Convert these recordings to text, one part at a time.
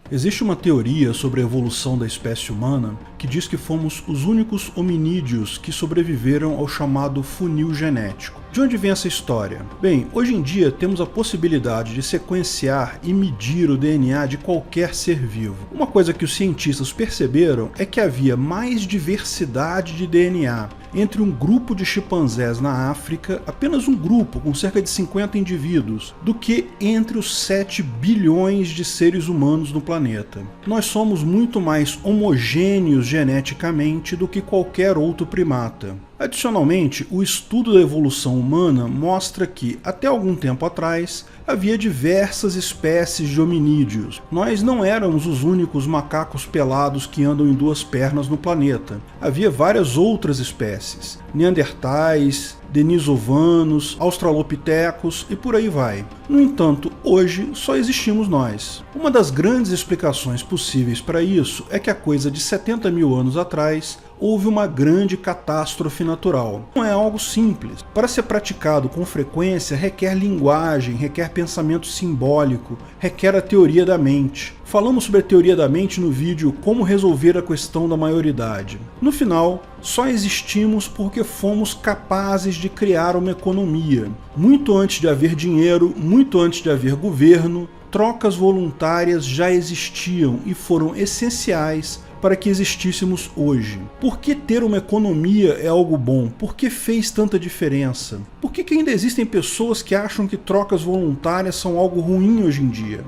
Existe uma teoria sobre a evolução da espécie humana que diz que fomos os únicos hominídeos que sobreviveram ao chamado funil genético. De onde vem essa história? Bem, hoje em dia temos a possibilidade de sequenciar e medir o DNA de qualquer ser vivo. Uma coisa que os cientistas perceberam é que havia mais diversidade de DNA entre um grupo de chimpanzés na África, apenas um grupo com cerca de 50 indivíduos, do que entre os 7 bilhões de seres humanos no planeta. Nós somos muito mais homogêneos geneticamente do que qualquer outro primata. Adicionalmente, o estudo da evolução humana mostra que, até algum tempo atrás, havia diversas espécies de hominídeos. Nós não éramos os únicos macacos pelados que andam em duas pernas no planeta. Havia várias outras espécies, neandertais, denisovanos, australopitecos e por aí vai. No entanto, hoje só existimos nós. Uma das grandes explicações possíveis para isso é que há coisa de 70 mil anos atrás, houve uma grande catástrofe natural. Não é algo simples. Para ser praticado com frequência, requer linguagem, requer pensamento simbólico, requer a teoria da mente. Falamos sobre a teoria da mente no vídeo Como Resolver a Questão da Maioridade. No final, só existimos porque fomos capazes de criar uma economia. Muito antes de haver dinheiro, muito antes de haver governo, trocas voluntárias já existiam e foram essenciais para que existíssemos hoje. Por que ter uma economia é algo bom? Por que fez tanta diferença? Por que ainda existem pessoas que acham que trocas voluntárias são algo ruim hoje em dia?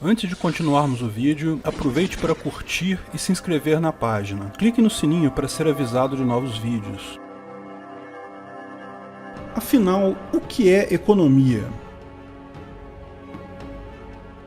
Antes de continuarmos o vídeo, aproveite para curtir e se inscrever na página. Clique no sininho para ser avisado de novos vídeos. Afinal, o que é economia?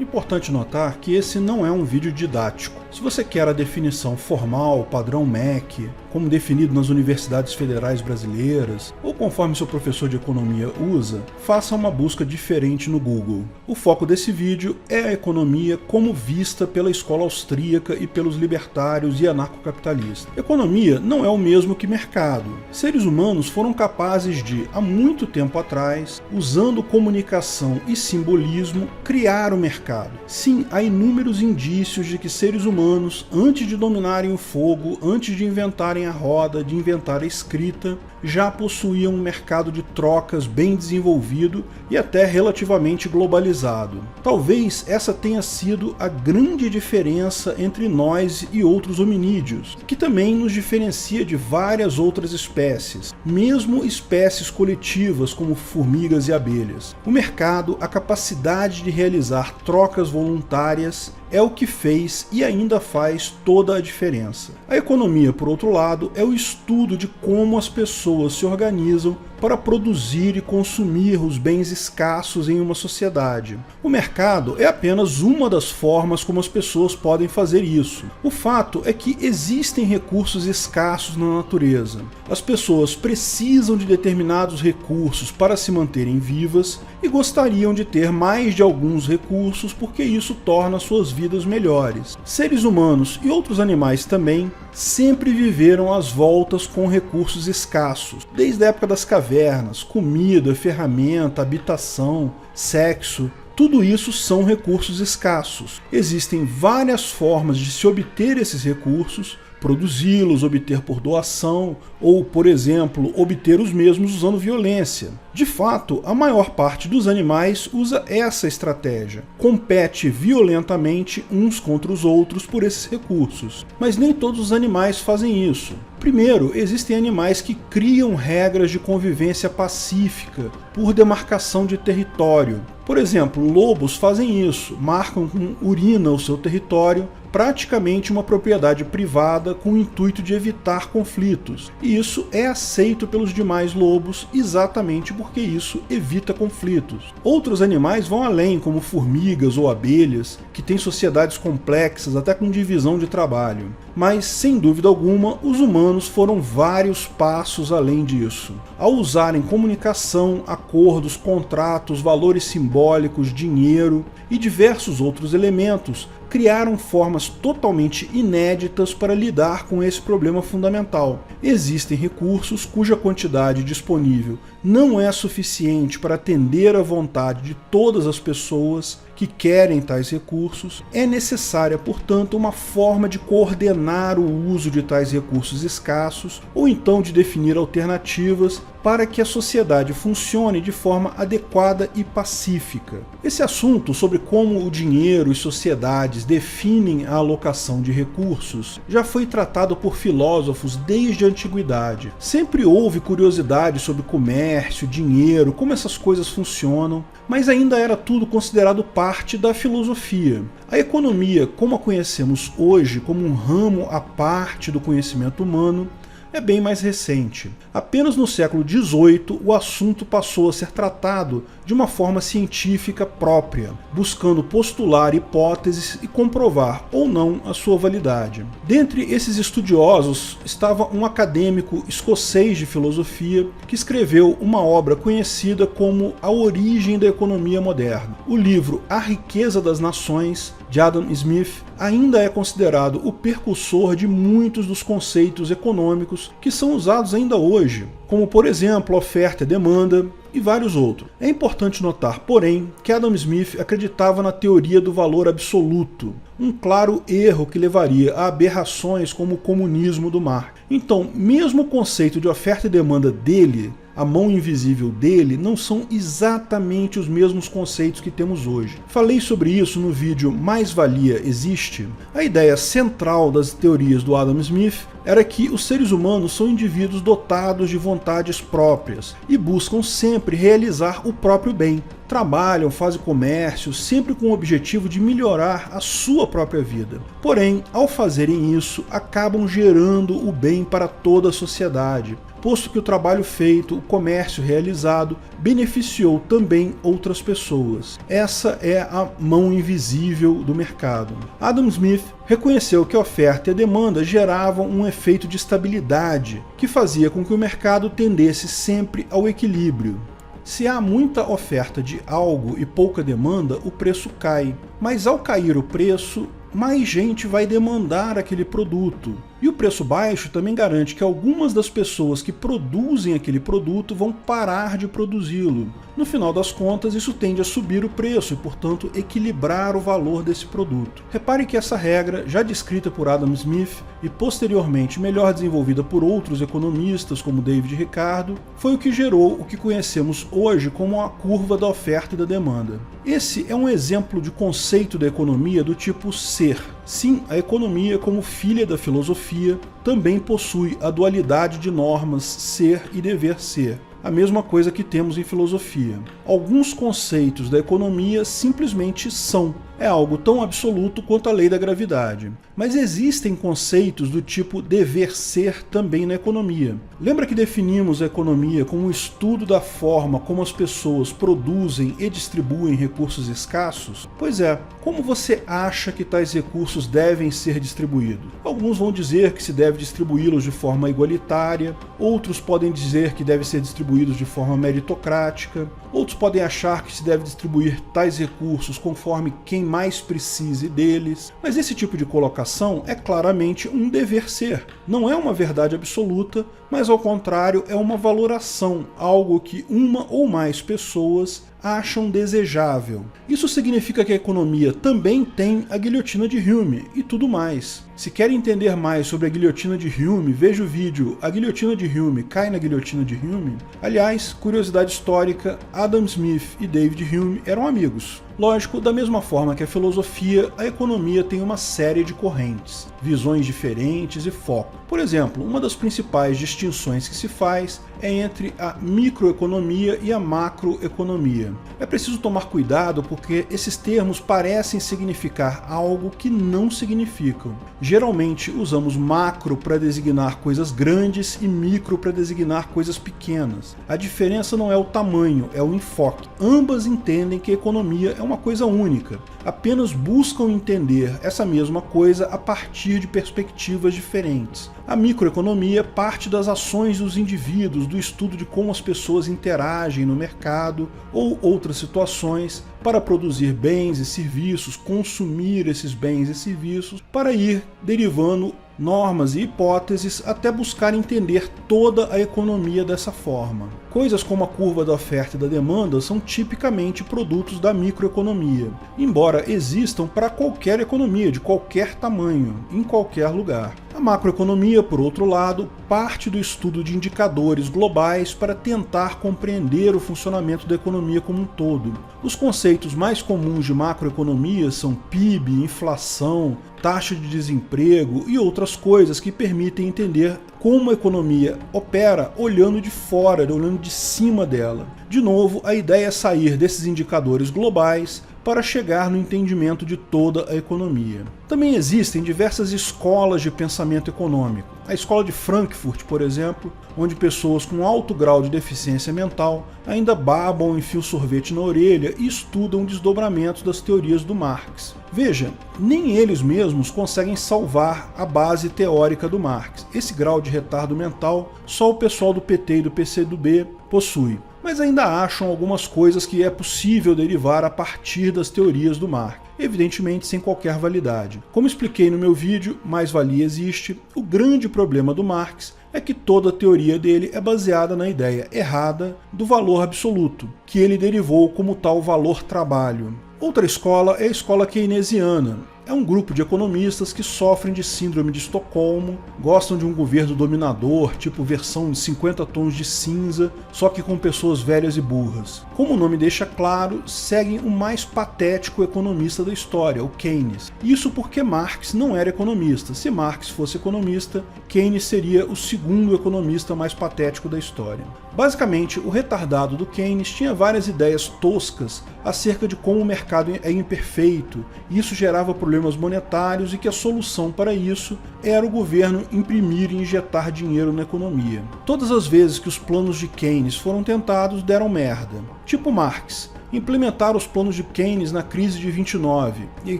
Importante notar que esse não é um vídeo didático. Se você quer a definição formal, padrão MEC, como definido nas universidades federais brasileiras, ou conforme seu professor de economia usa, faça uma busca diferente no Google. O foco desse vídeo é a economia como vista pela escola austríaca e pelos libertários e anarcocapitalistas. Economia não é o mesmo que mercado. Seres humanos foram capazes de, há muito tempo atrás, usando comunicação e simbolismo, criar o mercado. Sim, há inúmeros indícios de que seres humanos, antes de dominarem o fogo, antes de inventarem a roda, de inventar a escrita, já possuíam um mercado de trocas bem desenvolvido e até relativamente globalizado. Talvez essa tenha sido a grande diferença entre nós e outros hominídeos, que também nos diferencia de várias outras espécies, mesmo espécies coletivas como formigas e abelhas. O mercado, a capacidade de realizar trocas voluntárias, é o que fez e ainda faz toda a diferença. A economia, por outro lado, é o estudo de como as pessoas se organizam para produzir e consumir os bens escassos em uma sociedade. O mercado é apenas uma das formas como as pessoas podem fazer isso. O fato é que existem recursos escassos na natureza. As pessoas precisam de determinados recursos para se manterem vivas e gostariam de ter mais de alguns recursos porque isso torna suas vidas melhores. Seres humanos e outros animais também sempre viveram às voltas com recursos escassos, desde a época das cavernas, comida, ferramenta, habitação, sexo. Tudo isso são recursos escassos. Existem várias formas de se obter esses recursos, produzi-los, obter por doação ou, por exemplo, obter os mesmos usando violência. De fato, a maior parte dos animais usa essa estratégia. Compete violentamente uns contra os outros por esses recursos. Mas nem todos os animais fazem isso. Primeiro, existem animais que criam regras de convivência pacífica por demarcação de território. Por exemplo, lobos fazem isso, marcam com urina o seu território, praticamente uma propriedade privada com o intuito de evitar conflitos. E isso é aceito pelos demais lobos exatamente porque isso evita conflitos. Outros animais vão além, como formigas ou abelhas, que têm sociedades complexas, até com divisão de trabalho. Mas, sem dúvida alguma, os humanos foram vários passos além disso. Ao usarem comunicação, acordos, contratos, valores simbólicos, dinheiro e diversos outros elementos, criaram formas totalmente inéditas para lidar com esse problema fundamental. Existem recursos cuja quantidade disponível não é suficiente para atender à vontade de todas as pessoas que querem tais recursos, é necessária, portanto, uma forma de coordenar o uso de tais recursos escassos ou então de definir alternativas para que a sociedade funcione de forma adequada e pacífica. Esse assunto sobre como o dinheiro e sociedades definem a alocação de recursos já foi tratado por filósofos desde a antiguidade. Sempre houve curiosidade sobre comércio, dinheiro, como essas coisas funcionam, mas ainda era tudo considerado parte da filosofia. A economia, como a conhecemos hoje, como um ramo à parte do conhecimento humano, é bem mais recente. Apenas no século XVIII o assunto passou a ser tratado de uma forma científica própria, buscando postular hipóteses e comprovar ou não a sua validade. Dentre esses estudiosos estava um acadêmico escocês de filosofia que escreveu uma obra conhecida como A Origem da Economia Moderna. O livro A Riqueza das Nações, de Adam Smith, ainda é considerado o precursor de muitos dos conceitos econômicos que são usados ainda hoje, como por exemplo oferta e demanda e vários outros. É importante notar, porém, que Adam Smith acreditava na teoria do valor absoluto, um claro erro que levaria a aberrações como o comunismo do Marx. Então, mesmo o conceito de oferta e demanda dele, a mão invisível dele, não são exatamente os mesmos conceitos que temos hoje. Falei sobre isso no vídeo Mais-Valia Existe? A ideia central das teorias do Adam Smith era que os seres humanos são indivíduos dotados de vontades próprias e buscam sempre realizar o próprio bem. Trabalham, fazem comércio, sempre com o objetivo de melhorar a sua própria vida. Porém, ao fazerem isso, acabam gerando o bem para toda a sociedade, posto que o trabalho feito, o comércio realizado, beneficiou também outras pessoas. Essa é a mão invisível do mercado. Adam Smith reconheceu que a oferta e a demanda geravam um efeito de estabilidade, que fazia com que o mercado tendesse sempre ao equilíbrio. Se há muita oferta de algo e pouca demanda, o preço cai. Mas ao cair o preço, mais gente vai demandar aquele produto. E o preço baixo também garante que algumas das pessoas que produzem aquele produto vão parar de produzi-lo. No final das contas, isso tende a subir o preço e, portanto, equilibrar o valor desse produto. Repare que essa regra, já descrita por Adam Smith e posteriormente melhor desenvolvida por outros economistas como David Ricardo, foi o que gerou o que conhecemos hoje como a curva da oferta e da demanda. Esse é um exemplo de conceito da economia do tipo ser. Sim, a economia, como filha da filosofia, também possui a dualidade de normas ser e dever ser. A mesma coisa que temos em filosofia. Alguns conceitos da economia simplesmente são. É algo tão absoluto quanto a lei da gravidade. Mas existem conceitos do tipo dever ser também na economia. Lembra que definimos a economia como um estudo da forma como as pessoas produzem e distribuem recursos escassos? Pois é, como você acha que tais recursos devem ser distribuídos? Alguns vão dizer que se deve distribuí-los de forma igualitária, outros podem dizer que deve ser distribuídos de forma meritocrática, outros podem achar que se deve distribuir tais recursos conforme quem mais precise deles, mas esse tipo de colocação é claramente um dever ser. Não é uma verdade absoluta, mas ao contrário é uma valoração, algo que uma ou mais pessoas acham desejável. Isso significa que a economia também tem a guilhotina de Hume e tudo mais. Se quer entender mais sobre a guilhotina de Hume, veja o vídeo A Guilhotina de Hume cai na guilhotina de Hume. Aliás, curiosidade histórica, Adam Smith e David Hume eram amigos. Lógico, da mesma forma que a filosofia, a economia tem uma série de correntes, visões diferentes e foco. Por exemplo, uma das principais distinções que se faz é entre a microeconomia e a macroeconomia. É preciso tomar cuidado porque esses termos parecem significar algo que não significam. Geralmente usamos macro para designar coisas grandes e micro para designar coisas pequenas. A diferença não é o tamanho, é o enfoque. Ambas entendem que a economia é uma coisa única, apenas buscam entender essa mesma coisa a partir de perspectivas diferentes. A microeconomia parte das ações dos indivíduos, do estudo de como as pessoas interagem no mercado ou outras situações para produzir bens e serviços, consumir esses bens e serviços, para ir derivando normas e hipóteses até buscar entender toda a economia dessa forma. Coisas como a curva da oferta e da demanda são tipicamente produtos da microeconomia, embora existam para qualquer economia, de qualquer tamanho, em qualquer lugar. A macroeconomia, por outro lado, parte do estudo de indicadores globais para tentar compreender o funcionamento da economia como um todo. Os conceitos mais comuns de macroeconomia são PIB, inflação, taxa de desemprego e outras coisas que permitem entender como a economia opera olhando de fora, olhando de cima dela. De novo, a ideia é sair desses indicadores globais para chegar no entendimento de toda a economia. Também existem diversas escolas de pensamento econômico. A escola de Frankfurt, por exemplo, onde pessoas com alto grau de deficiência mental ainda babam, enfiam sorvete na orelha e estudam desdobramentos das teorias do Marx. Veja, nem eles mesmos conseguem salvar a base teórica do Marx. Esse grau de retardo mental só o pessoal do PT e do PCdoB possui. Mas ainda acham algumas coisas que é possível derivar a partir das teorias do Marx, evidentemente sem qualquer validade. Como expliquei no meu vídeo, Mais-Valia Existe, o grande problema do Marx é que toda a teoria dele é baseada na ideia errada do valor absoluto, que ele derivou como tal valor trabalho. Outra escola é a escola keynesiana. É um grupo de economistas que sofrem de síndrome de Estocolmo, gostam de um governo dominador, tipo versão de 50 tons de cinza, só que com pessoas velhas e burras. Como o nome deixa claro, seguem o mais patético economista da história, o Keynes. Isso porque Marx não era economista. Se Marx fosse economista, Keynes seria o segundo economista mais patético da história. Basicamente, o retardado do Keynes tinha várias ideias toscas acerca de como o mercado é imperfeito, e isso gerava problemas monetários e que a solução para isso era o governo imprimir e injetar dinheiro na economia. Todas as vezes que os planos de Keynes foram tentados, deram merda. Tipo Marx. Implementaram os planos de Keynes na crise de 29. E o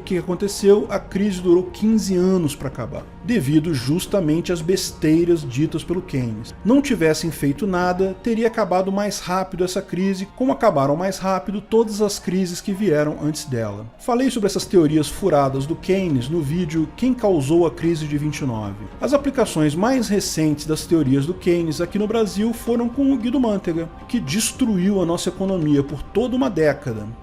que aconteceu? A crise durou 15 anos para acabar, devido justamente às besteiras ditas pelo Keynes. Não tivessem feito nada, teria acabado mais rápido essa crise, como acabaram mais rápido todas as crises que vieram antes dela. Falei sobre essas teorias furadas do Keynes no vídeo Quem Causou a Crise de 29. As aplicações mais recentes das teorias do Keynes aqui no Brasil foram com o Guido Mantega, que destruiu a nossa economia por toda uma década.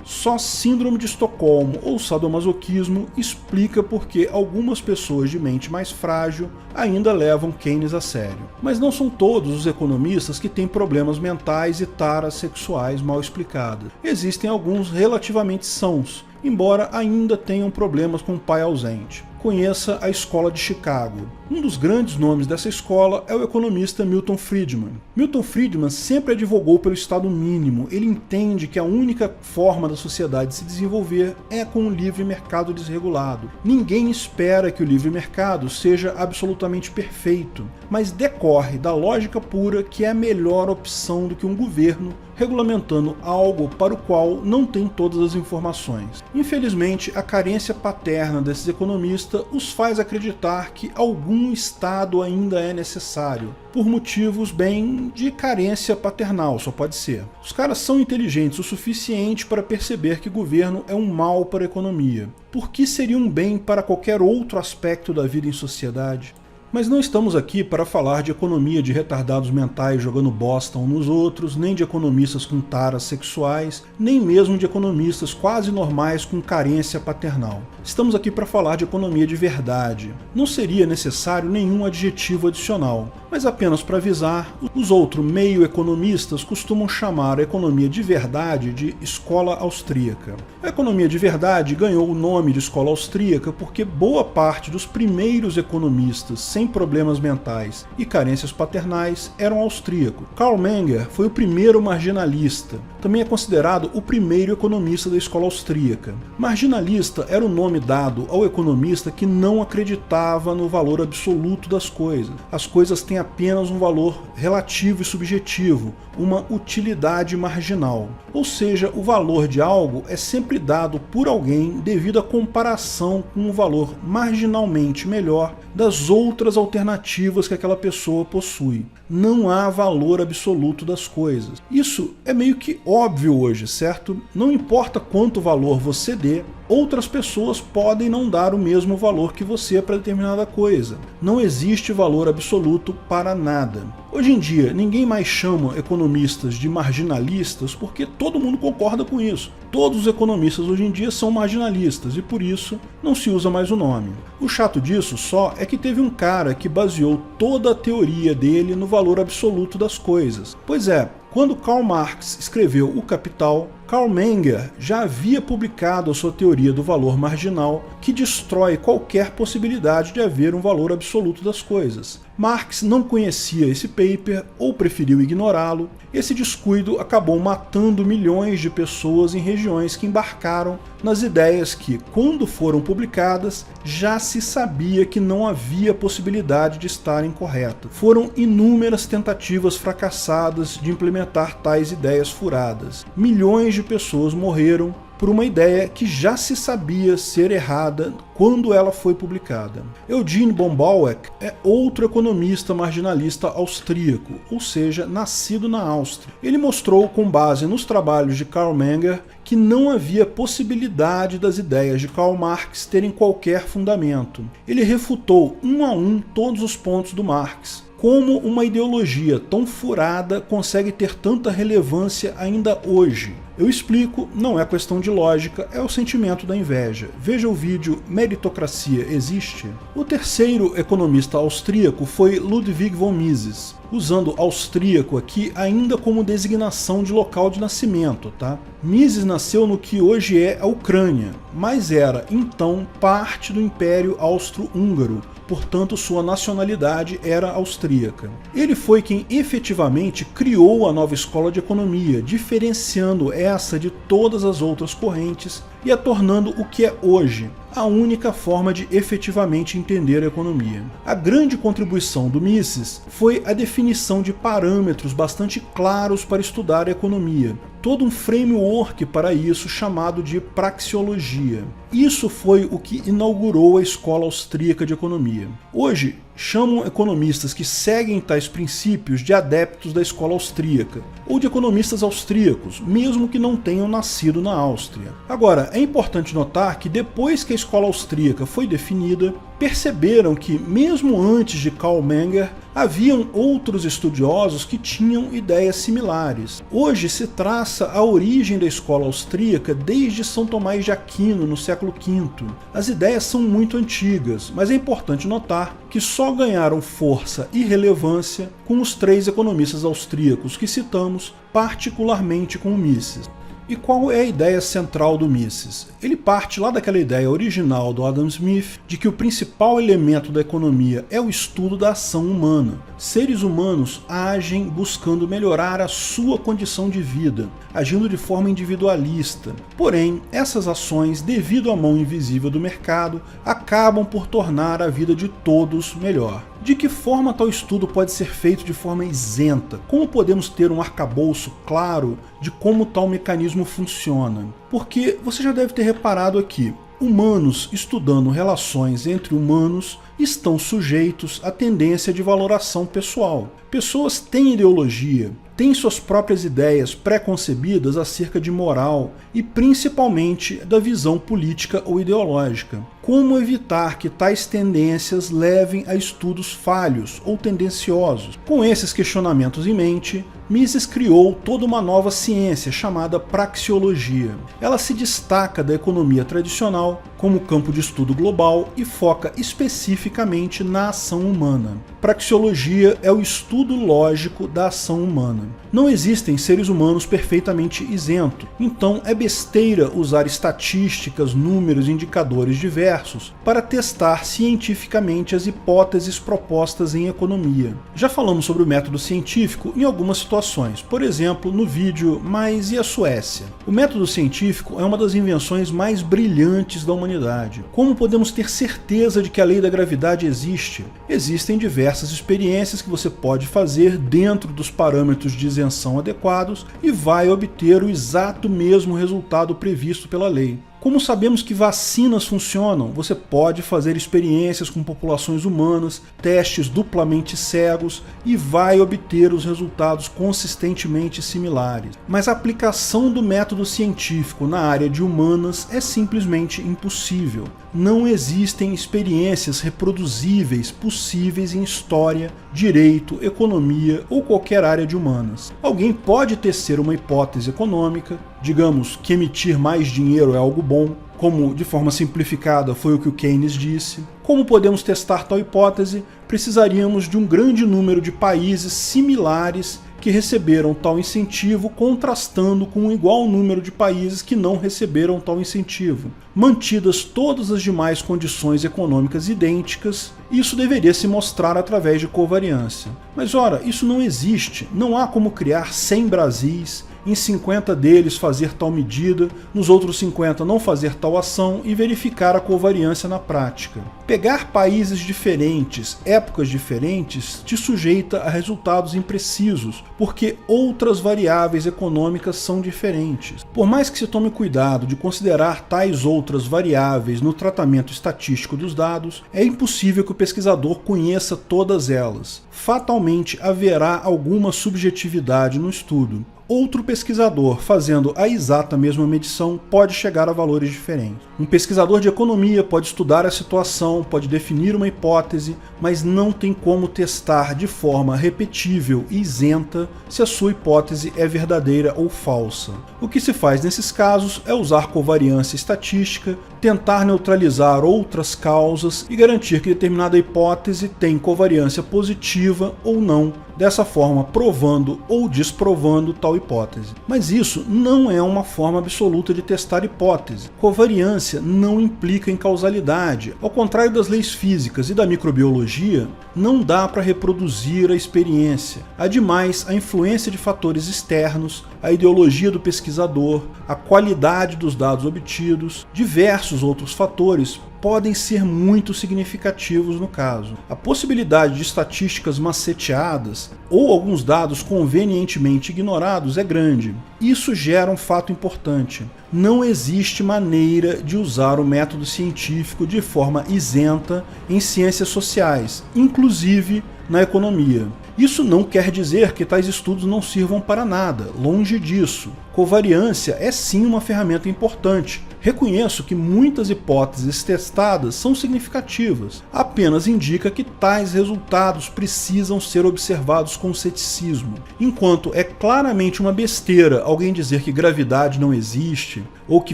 Só síndrome de Estocolmo ou sadomasoquismo explica por que algumas pessoas de mente mais frágil ainda levam Keynes a sério. Mas não são todos os economistas que têm problemas mentais e taras sexuais mal explicadas. Existem alguns relativamente sãos, embora ainda tenham problemas com o pai ausente. Conheça a Escola de Chicago. Um dos grandes nomes dessa escola é o economista Milton Friedman. Milton Friedman sempre advogou pelo Estado mínimo. Ele entende que a única forma da sociedade se desenvolver é com um livre mercado desregulado. Ninguém espera que o livre mercado seja absolutamente perfeito, mas decorre da lógica pura que é a melhor opção do que um governo regulamentando algo para o qual não tem todas as informações. Infelizmente, a carência paterna desses economistas os faz acreditar que algum Estado ainda é necessário, por motivos bem de carência paternal, só pode ser. Os caras são inteligentes o suficiente para perceber que governo é um mal para a economia. Por que seria um bem para qualquer outro aspecto da vida em sociedade? Mas não estamos aqui para falar de economia de retardados mentais jogando bosta uns nos outros, nem de economistas com taras sexuais, nem mesmo de economistas quase normais com carência paternal. Estamos aqui para falar de economia de verdade. Não seria necessário nenhum adjetivo adicional, mas apenas para avisar, os outros meio-economistas costumam chamar a economia de verdade de escola austríaca. A economia de verdade ganhou o nome de escola austríaca porque boa parte dos primeiros economistas sem problemas mentais e carências paternais eram austríacos. Karl Menger foi o primeiro marginalista. Também é considerado o primeiro economista da escola austríaca. Marginalista era o nome dado ao economista que não acreditava no valor absoluto das coisas. As coisas têm apenas um valor relativo e subjetivo, uma utilidade marginal. Ou seja, o valor de algo é sempre dado por alguém devido à comparação com o valor marginalmente melhor das outras outras alternativas que aquela pessoa possui. Não há valor absoluto das coisas. Isso é meio que óbvio hoje, certo? Não importa quanto valor você dê, outras pessoas podem não dar o mesmo valor que você para determinada coisa. Não existe valor absoluto para nada. Hoje em dia, ninguém mais chama economistas de marginalistas porque todo mundo concorda com isso. Todos os economistas hoje em dia são marginalistas e por isso não se usa mais o nome. O chato disso só é que teve um cara que baseou toda a teoria dele no valor absoluto das coisas. Pois é, quando Karl Marx escreveu O Capital, Karl Menger já havia publicado a sua teoria do valor marginal, que destrói qualquer possibilidade de haver um valor absoluto das coisas. Marx não conhecia esse paper ou preferiu ignorá-lo. Esse descuido acabou matando milhões de pessoas em regiões que embarcaram nas ideias que, quando foram publicadas, já se sabia que não havia possibilidade de estarem corretas. Foram inúmeras tentativas fracassadas de implementar tais ideias furadas. Milhões de pessoas morreram por uma ideia que já se sabia ser errada quando ela foi publicada. Eugene von Bauweg é outro economista marginalista austríaco, ou seja, nascido na Áustria. Ele mostrou, com base nos trabalhos de Karl Menger, que não havia possibilidade das ideias de Karl Marx terem qualquer fundamento. Ele refutou um a um todos os pontos do Marx. Como uma ideologia tão furada consegue ter tanta relevância ainda hoje? Eu explico, não é questão de lógica, é o sentimento da inveja. Veja o vídeo Meritocracia Existe? O terceiro economista austríaco foi Ludwig von Mises, usando austríaco aqui ainda como designação de local de nascimento, tá? Mises nasceu no que hoje é a Ucrânia, mas era então parte do Império Austro-Húngaro, portanto sua nacionalidade era austríaca. Ele foi quem efetivamente criou a nova escola de economia, diferenciando essa de todas as outras correntes e a tornando o que é hoje, a única forma de efetivamente entender a economia. A grande contribuição do Mises foi a definição de parâmetros bastante claros para estudar a economia, todo um framework para isso chamado de praxeologia. Isso foi o que inaugurou a escola austríaca de economia. Hoje, chamam economistas que seguem tais princípios de adeptos da escola austríaca, ou de economistas austríacos, mesmo que não tenham nascido na Áustria. Agora, é importante notar que depois que a escola austríaca foi definida, perceberam que, mesmo antes de Karl Menger, haviam outros estudiosos que tinham ideias similares. Hoje se traça a origem da escola austríaca desde São Tomás de Aquino, no século V. As ideias são muito antigas, mas é importante notar que só ganharam força e relevância com os três economistas austríacos que citamos, particularmente com o Mises. E qual é a ideia central do Mises? Ele parte lá daquela ideia original do Adam Smith de que o principal elemento da economia é o estudo da ação humana. Seres humanos agem buscando melhorar a sua condição de vida, agindo de forma individualista. Porém, essas ações, devido à mão invisível do mercado, acabam por tornar a vida de todos melhor. De que forma tal estudo pode ser feito de forma isenta? Como podemos ter um arcabouço claro de como tal mecanismo funciona? Porque você já deve ter reparado aqui, humanos estudando relações entre humanos estão sujeitos à tendência de valoração pessoal. Pessoas têm ideologia, têm suas próprias ideias pré-concebidas acerca de moral e principalmente da visão política ou ideológica. Como evitar que tais tendências levem a estudos falhos ou tendenciosos? Com esses questionamentos em mente, Mises criou toda uma nova ciência chamada praxeologia. Ela se destaca da economia tradicional como campo de estudo global e foca especificamente na ação humana. Praxeologia é o estudo lógico da ação humana. Não existem seres humanos perfeitamente isentos, então é besteira usar estatísticas, números e indicadores diversos para testar cientificamente as hipóteses propostas em economia. Já falamos sobre o método científico em algumas situações, por exemplo, no vídeo Mas e a Suécia? O método científico é uma das invenções mais brilhantes da humanidade. Como podemos ter certeza de que a lei da gravidade existe? Existem diversas experiências que você pode fazer dentro dos parâmetros de isenção adequados e vai obter o exato mesmo resultado previsto pela lei. Como sabemos que vacinas funcionam, você pode fazer experiências com populações humanas, testes duplamente cegos e vai obter os resultados consistentemente similares. Mas a aplicação do método científico na área de humanas é simplesmente impossível. Não existem experiências reproduzíveis possíveis em história, direito, economia ou qualquer área de humanas. Alguém pode tecer uma hipótese econômica, digamos que emitir mais dinheiro é algo bom, como de forma simplificada foi o que o Keynes disse. Como podemos testar tal hipótese? Precisaríamos de um grande número de países similares que receberam tal incentivo, contrastando com um igual número de países que não receberam tal incentivo. Mantidas todas as demais condições econômicas idênticas, isso deveria se mostrar através de covariância. Mas ora, isso não existe. Não há como criar 100 Brasis, em 50 deles fazer tal medida, nos outros 50 não fazer tal ação e verificar a covariância na prática. Pegar países diferentes, épocas diferentes, te sujeita a resultados imprecisos, porque outras variáveis econômicas são diferentes. Por mais que se tome cuidado de considerar tais outras variáveis no tratamento estatístico dos dados, é impossível que o pesquisador conheça todas elas. Fatalmente haverá alguma subjetividade no estudo. Outro pesquisador fazendo a exata mesma medição pode chegar a valores diferentes. Um pesquisador de economia pode estudar a situação, pode definir uma hipótese, mas não tem como testar de forma repetível e isenta se a sua hipótese é verdadeira ou falsa. O que se faz nesses casos é usar covariância estatística, tentar neutralizar outras causas e garantir que determinada hipótese tem covariância positiva ou não, dessa forma provando ou desprovando tal hipótese. Mas isso não é uma forma absoluta de testar hipótese. Covariância não implica em causalidade. Ao contrário das leis físicas e da microbiologia, não dá para reproduzir a experiência. Ademais, a influência de fatores externos, a ideologia do pesquisador, a qualidade dos dados obtidos, diversos outros fatores podem ser muito significativos no caso. A possibilidade de estatísticas maceteadas ou alguns dados convenientemente ignorados é grande. Isso gera um fato importante. Não existe maneira de usar o método científico de forma isenta em ciências sociais, inclusive na economia. Isso não quer dizer que tais estudos não sirvam para nada, longe disso. Covariância é sim uma ferramenta importante. Reconheço que muitas hipóteses testadas são significativas, apenas indica que tais resultados precisam ser observados com ceticismo. Enquanto é claramente uma besteira alguém dizer que gravidade não existe, ou que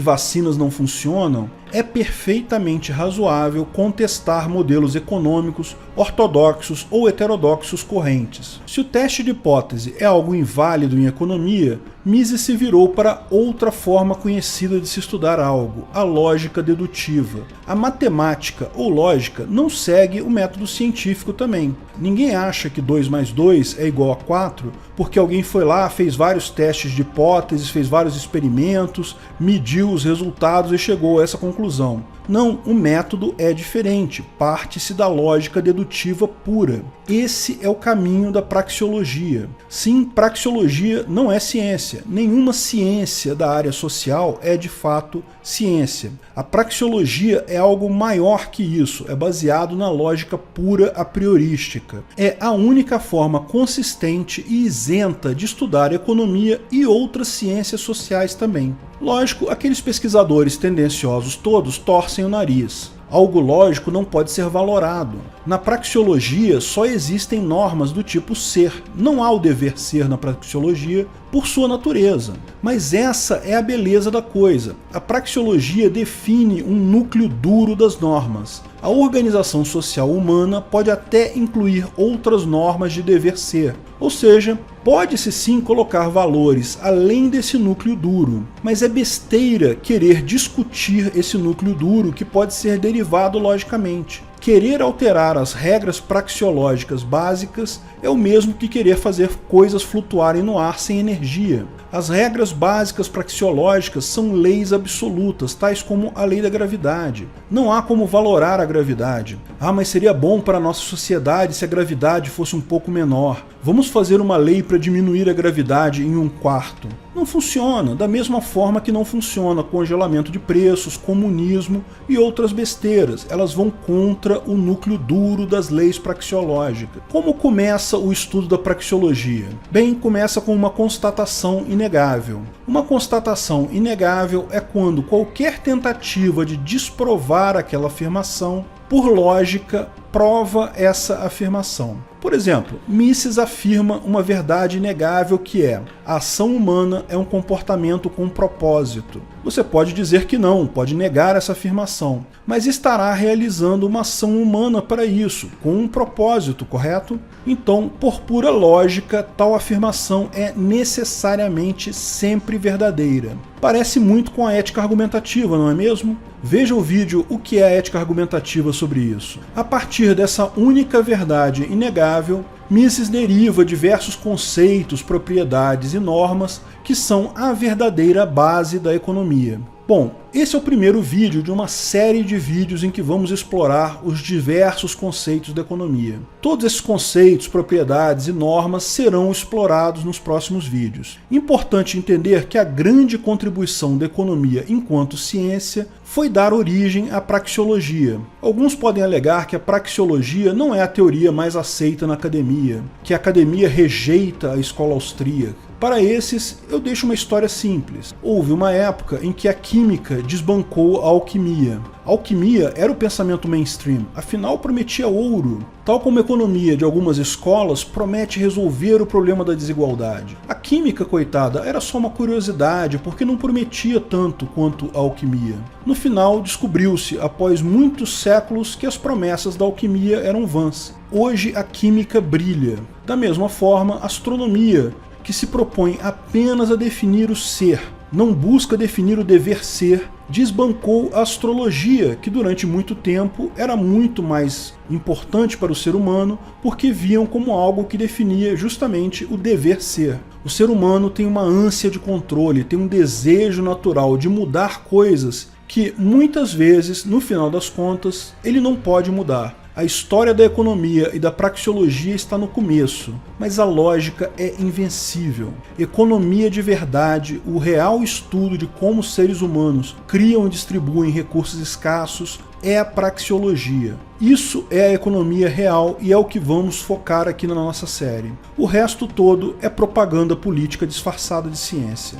vacinas não funcionam, é perfeitamente razoável contestar modelos econômicos, ortodoxos ou heterodoxos correntes. Se o teste de hipótese é algo inválido em economia, Mises se virou para outra forma conhecida de se estudar algo, a lógica dedutiva. A matemática ou lógica não segue o método científico também. Ninguém acha que 2 mais 2 é igual a 4 porque alguém foi lá, fez vários testes de hipóteses, fez vários experimentos, mediu os resultados e chegou a essa conclusão. Não, o método é diferente, parte-se da lógica dedutiva pura. Esse é o caminho da praxeologia. Sim, praxeologia não é ciência. Nenhuma ciência da área social é de fato ciência. A praxeologia é algo maior que isso, é baseado na lógica pura a priorística. É a única forma consistente e isenta de estudar economia e outras ciências sociais também. Lógico, aqueles pesquisadores tendenciosos todos torcem o nariz. Algo lógico não pode ser valorado. Na praxeologia só existem normas do tipo ser. Não há o dever ser na praxeologia por sua natureza. Mas essa é a beleza da coisa. A praxeologia define um núcleo duro das normas. A organização social humana pode até incluir outras normas de dever ser. Ou seja, pode-se sim colocar valores além desse núcleo duro, mas é besteira querer discutir esse núcleo duro que pode ser derivado logicamente. Querer alterar as regras praxeológicas básicas é o mesmo que querer fazer coisas flutuarem no ar sem energia. As regras básicas praxeológicas são leis absolutas, tais como a lei da gravidade. Não há como valorar a gravidade. Ah, mas seria bom para a nossa sociedade se a gravidade fosse um pouco menor. Vamos fazer uma lei para diminuir a gravidade em 1/4. Não funciona, da mesma forma que não funciona congelamento de preços, comunismo e outras besteiras. Elas vão contra o núcleo duro das leis praxeológicas. Como começa o estudo da praxeologia? Bem, começa com uma constatação inegável. Uma constatação inegável é quando qualquer tentativa de desprovar aquela afirmação, por lógica, prova essa afirmação. Por exemplo, Mises afirma uma verdade inegável que é: a ação humana é um comportamento com propósito. Você pode dizer que não, pode negar essa afirmação, mas estará realizando uma ação humana para isso, com um propósito, correto? Então, por pura lógica, tal afirmação é necessariamente sempre verdadeira. Parece muito com a ética argumentativa, não é mesmo? Veja o vídeo O que é a ética argumentativa sobre isso. A partir dessa única verdade inegável, Mises deriva diversos conceitos, propriedades e normas que são a verdadeira base da economia. Bom, esse é o primeiro vídeo de uma série de vídeos em que vamos explorar os diversos conceitos da economia. Todos esses conceitos, propriedades e normas serão explorados nos próximos vídeos. Importante entender que a grande contribuição da economia enquanto ciência foi dar origem à praxeologia. Alguns podem alegar que a praxeologia não é a teoria mais aceita na academia, que a academia rejeita a escola austríaca. Para esses, eu deixo uma história simples. Houve uma época em que a química desbancou a alquimia. A alquimia era o pensamento mainstream, afinal prometia ouro. Tal como a economia de algumas escolas promete resolver o problema da desigualdade. A química, coitada, era só uma curiosidade, porque não prometia tanto quanto a alquimia. No final, descobriu-se, após muitos séculos, que as promessas da alquimia eram vãs. Hoje a química brilha. Da mesma forma, a astronomia, que se propõe apenas a definir o ser, não busca definir o dever ser, desbancou a astrologia, que durante muito tempo era muito mais importante para o ser humano, porque viam como algo que definia justamente o dever ser. O ser humano tem uma ânsia de controle, tem um desejo natural de mudar coisas que muitas vezes, no final das contas, ele não pode mudar. A história da economia e da praxeologia está no começo, mas a lógica é invencível. Economia de verdade, o real estudo de como os seres humanos criam e distribuem recursos escassos, é a praxeologia. Isso é a economia real e é o que vamos focar aqui na nossa série. O resto todo é propaganda política disfarçada de ciência.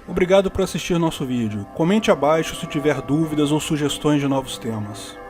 Obrigado por assistir nosso vídeo. Comente abaixo se tiver dúvidas ou sugestões de novos temas.